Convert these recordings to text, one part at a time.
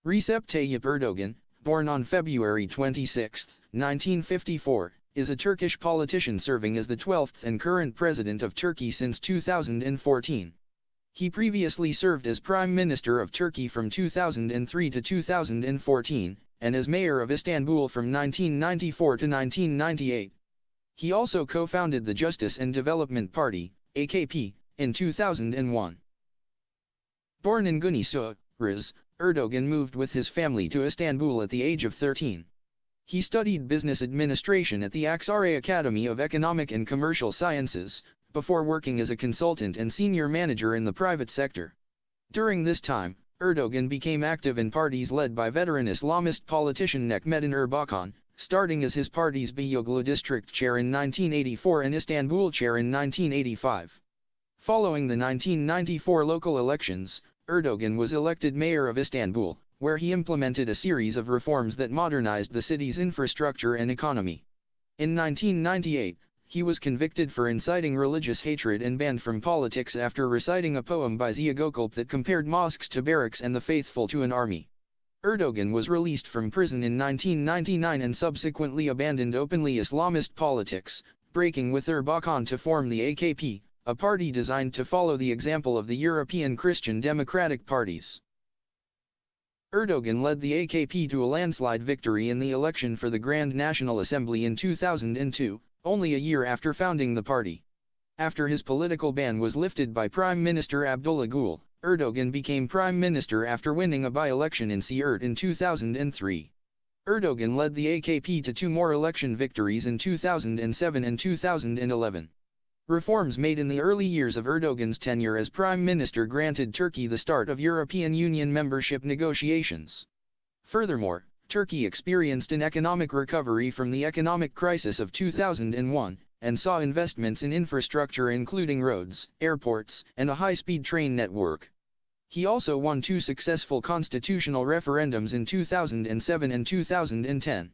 Recep Tayyip Erdogan, born on February 26, 1954, is a Turkish politician serving as the 12th and current president of Turkey since 2014. He previously served as Prime Minister of Turkey from 2003 to 2014, and as Mayor of Istanbul from 1994 to 1998. He also co-founded the Justice and Development Party, AKP, in 2001. Born in Gunisuh, Rize, Erdogan moved with his family to Istanbul at the age of 13. He studied business administration at the Aksaray Academy of Economic and Commercial Sciences, before working as a consultant and senior manager in the private sector. During this time, Erdogan became active in parties led by veteran Islamist politician Necmettin Erbakan, starting as his party's Beyoğlu district chair in 1984 and Istanbul chair in 1985. Following the 1994 local elections, Erdogan was elected mayor of Istanbul, where he implemented a series of reforms that modernized the city's infrastructure and economy. In 1998, he was convicted for inciting religious hatred and banned from politics after reciting a poem by Ziya Gökalp that compared mosques to barracks and the faithful to an army. Erdogan was released from prison in 1999 and subsequently abandoned openly Islamist politics, breaking with Erbakan to form the AKP, a party designed to follow the example of the European Christian democratic parties. Erdogan led the AKP to a landslide victory in the election for the Grand National Assembly in 2002, only a year after founding the party. After his political ban was lifted by Prime Minister Abdullah Gül, Erdogan became Prime Minister after winning a by-election in Siirt in 2003. Erdogan led the AKP to two more election victories in 2007 and 2011. Reforms made in the early years of Erdogan's tenure as Prime Minister granted Turkey the start of European Union membership negotiations. Furthermore, Turkey experienced an economic recovery from the economic crisis of 2001, and saw investments in infrastructure including roads, airports, and a high-speed train network. He also won two successful constitutional referendums in 2007 and 2010.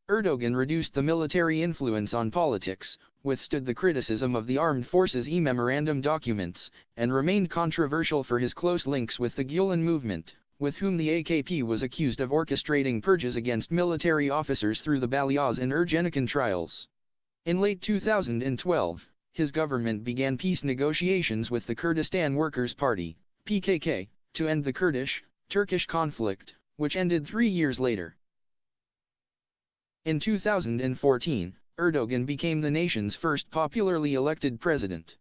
Erdogan reduced the military influence on politics, withstood the criticism of the armed forces memorandum documents, and remained controversial for his close links with the Gülen movement, with whom the AKP was accused of orchestrating purges against military officers through the Balyaz and Ergenekon trials. In late 2012, his government began peace negotiations with the Kurdistan Workers' Party, PKK, to end the Kurdish-Turkish conflict, which ended 3 years later. In 2014, Erdogan became the nation's first popularly elected president.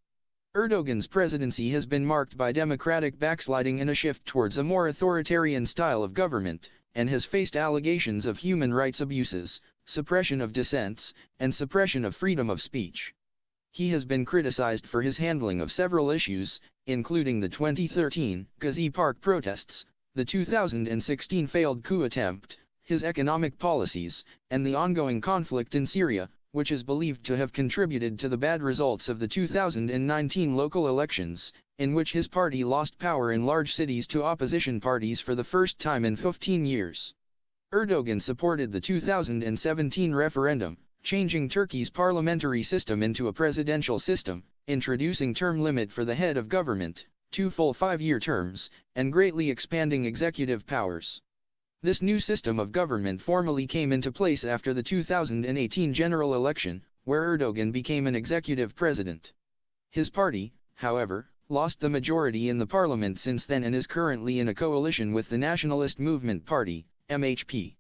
Erdogan's presidency has been marked by democratic backsliding and a shift towards a more authoritarian style of government, and has faced allegations of human rights abuses, suppression of dissents, and suppression of freedom of speech. He has been criticized for his handling of several issues, including the 2013 Gezi Park protests, the 2016 failed coup attempt, his economic policies, and the ongoing conflict in Syria, which is believed to have contributed to the bad results of the 2019 local elections, in which his party lost power in large cities to opposition parties for the first time in 15 years. Erdogan supported the 2017 referendum, changing Turkey's parliamentary system into a presidential system, introducing term limit for the head of government, 2 full 5-year terms, and greatly expanding executive powers. This new system of government formally came into place after the 2018 general election, where Erdogan became an executive president. His party, however, lost the majority in the parliament since then and is currently in a coalition with the Nationalist Movement Party, MHP.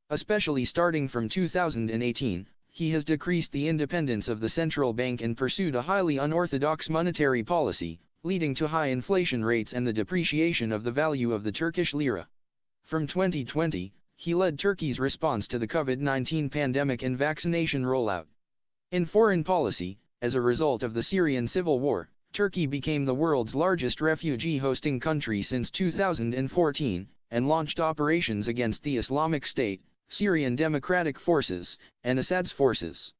Especially starting from 2018, he has decreased the independence of the central bank and pursued a highly unorthodox monetary policy, leading to high inflation rates and the depreciation of the value of the Turkish lira. From 2020, he led Turkey's response to the COVID-19 pandemic and vaccination rollout. In foreign policy, as a result of the Syrian civil war, Turkey became the world's largest refugee-hosting country since 2014, and launched operations against the Islamic State, Syrian Democratic Forces, and Assad's forces.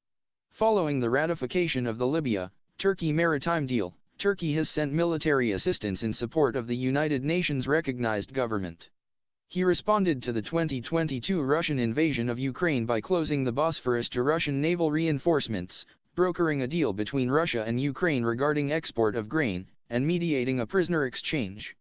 Following the ratification of the Libya-Turkey maritime deal, Turkey has sent military assistance in support of the United Nations-recognized government. He responded to the 2022 Russian invasion of Ukraine by closing the Bosphorus to Russian naval reinforcements, brokering a deal between Russia and Ukraine regarding export of grain, and mediating a prisoner exchange.